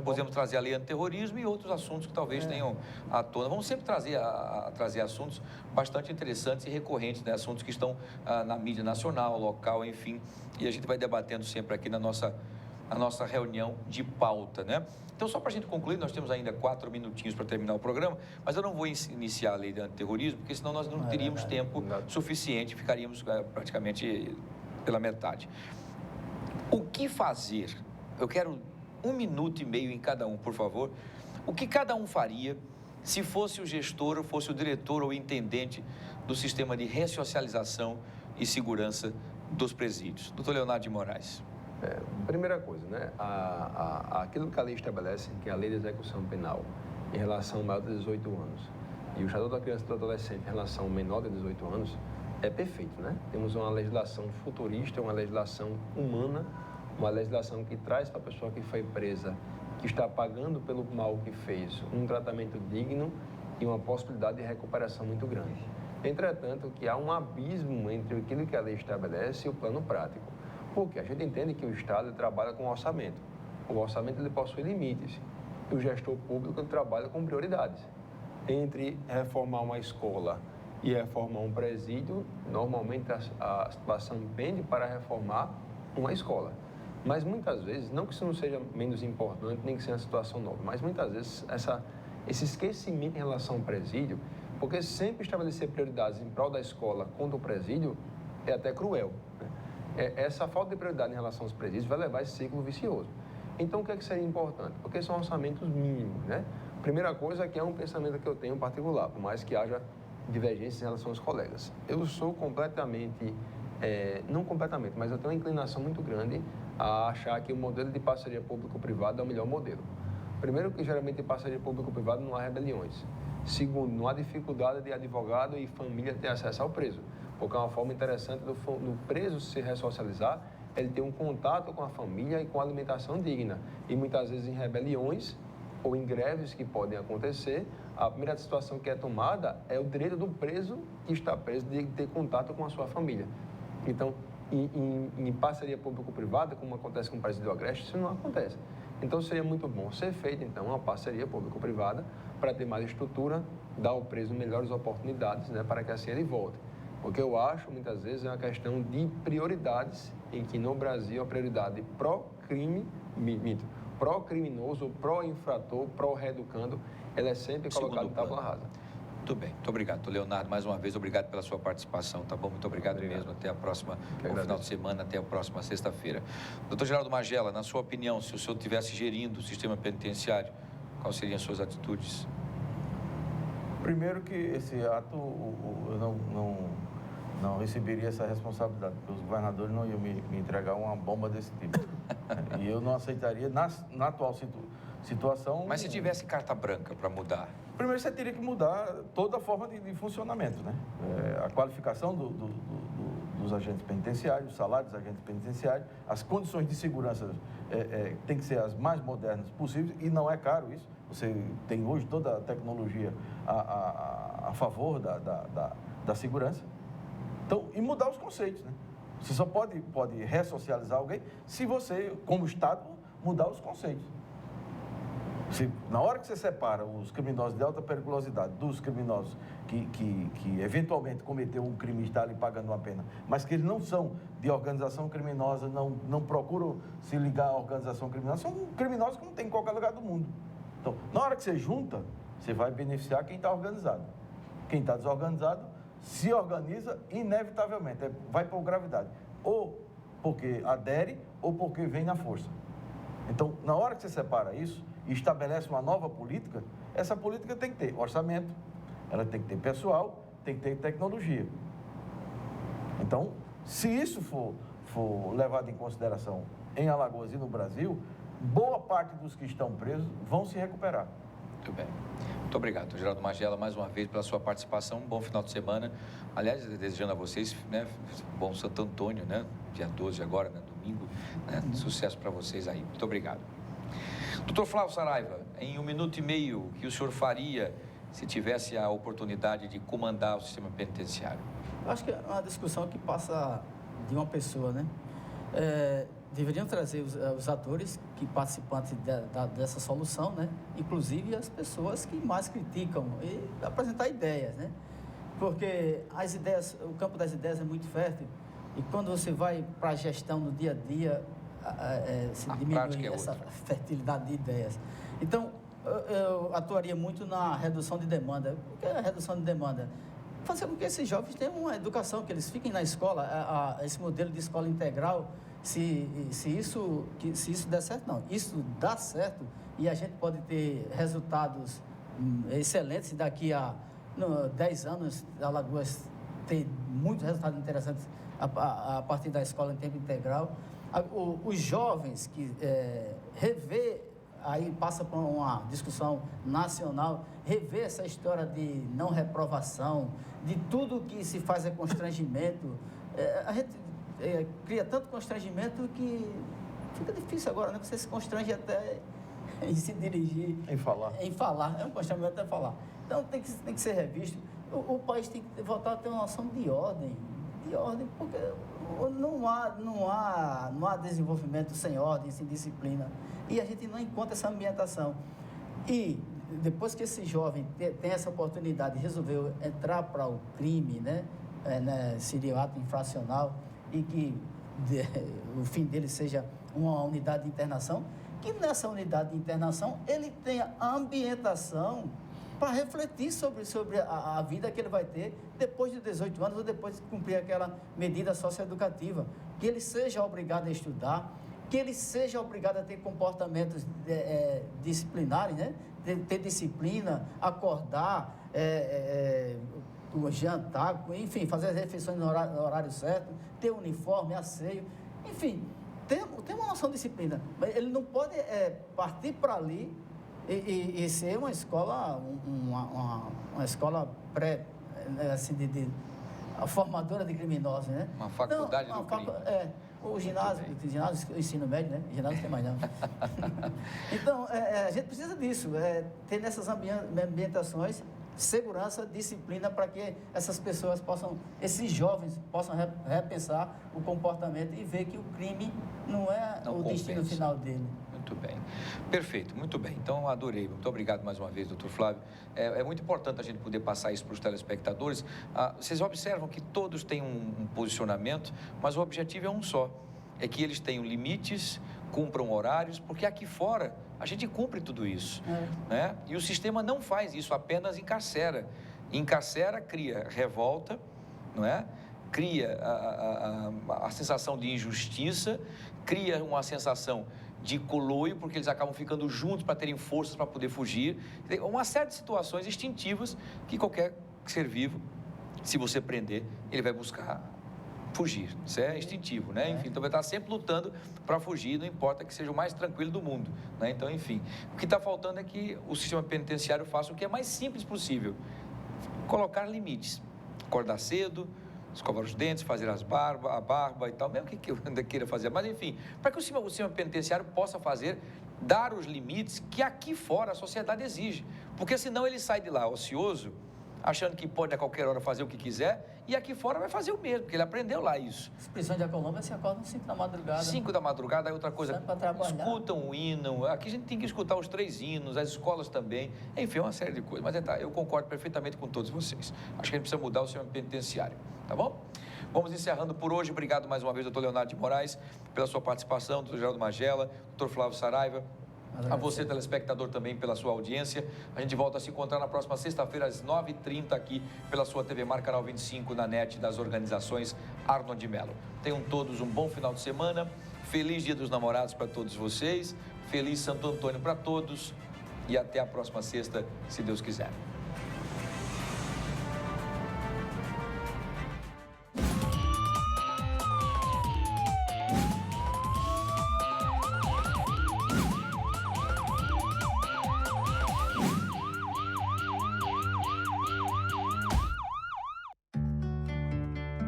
Podemos trazer a lei antiterrorismo e outros assuntos que talvez tenham à tona. Vamos sempre trazer assuntos bastante interessantes e recorrentes, né? Assuntos que estão na mídia nacional, local, enfim, e a gente vai debatendo sempre aqui na nossa reunião de pauta, né? Então, só para a gente concluir, nós temos ainda 4 minutinhos para terminar o programa, mas eu não vou iniciar a lei de antiterrorismo, porque senão nós não teríamos tempo suficiente, ficaríamos praticamente pela metade. O que fazer? Eu quero 1 minuto e meio em cada um, por favor. O que cada um faria se fosse o gestor, ou fosse o diretor ou o intendente do sistema de ressocialização e segurança dos presídios? Doutor Leonardo de Moraes. Primeira coisa, né? Aquilo que a lei estabelece, que é a lei de execução penal, em relação ao maior de 18 anos, e o Estatuto da Criança e do Adolescente em relação ao menor de 18 anos, é perfeito, né? Temos uma legislação futurista, uma legislação humana, uma legislação que traz para a pessoa que foi presa, que está pagando pelo mal que fez, um tratamento digno e uma possibilidade de recuperação muito grande. Entretanto, que há um abismo entre aquilo que a lei estabelece e o plano prático. Porque a gente entende que o Estado trabalha com orçamento. O orçamento ele possui limites. E o gestor público ele trabalha com prioridades. Entre reformar uma escola e reformar um presídio, normalmente a situação pende para reformar uma escola. Mas muitas vezes, não que isso não seja menos importante, nem que seja uma situação nova, mas muitas vezes esse esquecimento em relação ao presídio, porque sempre estabelecer prioridades em prol da escola contra o presídio é até cruel. Essa falta de prioridade em relação aos presídios vai levar esse ciclo vicioso. Então, o que é que seria importante? Porque são orçamentos mínimos, né? Primeira coisa é que é um pensamento que eu tenho particular, por mais que haja divergências em relação aos colegas. Eu sou completamente, não completamente, mas eu tenho uma inclinação muito grande a achar que o modelo de parceria público-privada é o melhor modelo. Primeiro, que geralmente em parceria público-privada não há rebeliões. Segundo, não há dificuldade de advogado e família ter acesso ao preso. Porque é uma forma interessante do preso se ressocializar, ele ter um contato com a família e com a alimentação digna. E muitas vezes em rebeliões ou em greves que podem acontecer, a primeira situação que é tomada é o direito do preso que está preso de ter contato com a sua família. Então, em parceria público-privada, como acontece com o presídio do Agreste, isso não acontece. Então, seria muito bom ser feita, então, uma parceria público-privada para ter mais estrutura, dar ao preso melhores oportunidades, né, para que assim ele volte. O que eu acho, muitas vezes, é uma questão de prioridades, em que no Brasil a prioridade pró-criminoso, pró-infrator, pró-reeducando, ela é sempre colocada em tábua rasa. Muito bem, muito obrigado. Doutor Leonardo, mais uma vez, obrigado pela sua participação, tá bom? Muito obrigado mesmo. Até a próxima, no final de semana, até a próxima sexta-feira. Doutor Geraldo Magela, na sua opinião, se o senhor estivesse gerindo o sistema penitenciário, quais seriam as suas atitudes? Primeiro que esse ato, eu não receberia essa responsabilidade, porque os governadores não iam me entregar uma bomba desse tipo. E eu não aceitaria, na atual situação... Mas se tivesse carta branca para mudar? Primeiro você teria que mudar toda a forma de funcionamento, né? A qualificação dos agentes penitenciários, o salário dos agentes penitenciários, as condições de segurança tem que ser as mais modernas possíveis, e não é caro isso. Você tem hoje toda a tecnologia a favor da segurança. Então, e mudar os conceitos, né? Você só pode ressocializar alguém se você, como Estado, mudar os conceitos. Na hora que você separa os criminosos de alta periculosidade dos criminosos que eventualmente cometeu um crime e está ali pagando uma pena, mas que eles não são de organização criminosa, não procuram se ligar à organização criminosa, são criminosos que não tem em qualquer lugar do mundo. Então, na hora que você junta, você vai beneficiar quem está organizado. Quem está desorganizado se organiza inevitavelmente, vai por gravidade. Ou porque adere, ou porque vem na força. Então, na hora que você separa isso e estabelece uma nova política, essa política tem que ter orçamento, ela tem que ter pessoal, tem que ter tecnologia. Então, se isso for levado em consideração em Alagoas e no Brasil, boa parte dos que estão presos vão se recuperar. Muito bem. Muito obrigado, Geraldo Magela, mais uma vez pela sua participação. Um bom final de semana. Aliás, desejando a vocês, né, bom Santo Antônio, né, dia 12 agora, né, domingo, né, sucesso para vocês aí. Muito obrigado. Doutor Flávio Saraiva, em 1 minuto e meio, o que o senhor faria se tivesse a oportunidade de comandar o sistema penitenciário? Eu acho que é uma discussão que passa de uma pessoa, né? Deveriam trazer os atores que participantes dessa solução, né? Inclusive as pessoas que mais criticam e apresentar ideias, né? Porque as ideias, o campo das ideias é muito fértil e quando você vai para a gestão no dia a dia, se diminui essa fertilidade de ideias. Então, eu atuaria muito na redução de demanda. O que é a redução de demanda? Fazer com que esses jovens tenham uma educação, que eles fiquem na escola, esse modelo de escola integral. Se isso der certo, não. Isso dá certo e a gente pode ter resultados excelentes daqui a 10 anos, Alagoas ter muitos resultados interessantes a partir da escola em tempo integral. Os jovens que rever, aí passa por uma discussão nacional, rever essa história de não reprovação, de tudo que se faz é constrangimento. A gente cria tanto constrangimento que fica difícil agora, né? Você se constrange até em se dirigir. Em falar. Em falar, é um constrangimento até falar. Então tem que ser revisto. O país tem que voltar a ter uma noção de ordem, porque não há desenvolvimento sem ordem, sem disciplina. E a gente não encontra essa ambientação. E depois que esse jovem tem essa oportunidade de resolver entrar para o crime, né? Seria ato infracional, e que o fim dele seja uma unidade de internação, que nessa unidade de internação ele tenha ambientação para refletir sobre a vida que ele vai ter depois de 18 anos ou depois de cumprir aquela medida socioeducativa, que ele seja obrigado a estudar, que ele seja obrigado a ter comportamentos disciplinares, né? Ter disciplina, acordar, jantar, enfim, fazer as refeições no horário certo, ter uniforme, asseio, enfim, ter uma noção de disciplina. Mas ele não pode partir para ali e ser uma escola, uma escola a formadora de criminosos, né? Uma faculdade do crime. O ginásio, ensino médio, né? Ginásio não tem mais não. Então, a gente precisa disso, ter nessas ambientações segurança, disciplina, para que essas pessoas esses jovens possam repensar o comportamento e ver que o crime não é o destino final dele. Muito bem. Perfeito, muito bem. Então, adorei. Muito obrigado mais uma vez, doutor Flávio. É muito importante a gente poder passar isso para os telespectadores. Vocês observam que todos têm um posicionamento, mas o objetivo é um só. É que eles tenham limites, cumpram horários, porque aqui fora a gente cumpre tudo isso, né? E o sistema não faz isso, apenas encarcera. Encarcera, cria revolta, não é? Cria a sensação de injustiça, cria uma sensação de coloio, porque eles acabam ficando juntos para terem forças para poder fugir. Uma série de situações instintivas que qualquer ser vivo, se você prender, ele vai buscar fugir. Isso é instintivo, né? Enfim, então vai estar sempre lutando para fugir, não importa que seja o mais tranquilo do mundo, né? Então, enfim, o que está faltando é que o sistema penitenciário faça o que é mais simples possível. Colocar limites. Acordar cedo, escovar os dentes, fazer a barba e tal, mesmo que eu ainda queira fazer, mas enfim, para que o sistema penitenciário possa dar os limites que aqui fora a sociedade exige, porque senão ele sai de lá ocioso, achando que pode a qualquer hora fazer o que quiser, e aqui fora vai fazer o mesmo, porque ele aprendeu lá isso. As prisões de Colômbia se acordam 5 da madrugada. 5 da madrugada, aí outra coisa, escutam o hino, aqui a gente tem que escutar os 3 hinos, as escolas também, enfim, uma série de coisas, mas eu concordo perfeitamente com todos vocês. Acho que a gente precisa mudar o sistema penitenciário, tá bom? Vamos encerrando por hoje. Obrigado mais uma vez, doutor Leonardo de Moraes, pela sua participação, doutor Geraldo Magela, doutor Flávio Saraiva. A você, telespectador, também pela sua audiência. A gente volta a se encontrar na próxima sexta-feira, às 9h30, aqui pela sua TV Mar, canal 25, na NET das organizações Arnold de Mello. Tenham todos um bom final de semana. Feliz Dia dos Namorados para todos vocês. Feliz Santo Antônio para todos. E até a próxima sexta, se Deus quiser.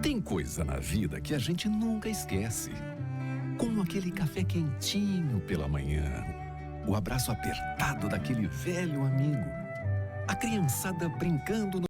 Tem coisa na vida que a gente nunca esquece. Como aquele café quentinho pela manhã, o abraço apertado daquele velho amigo, a criançada brincando no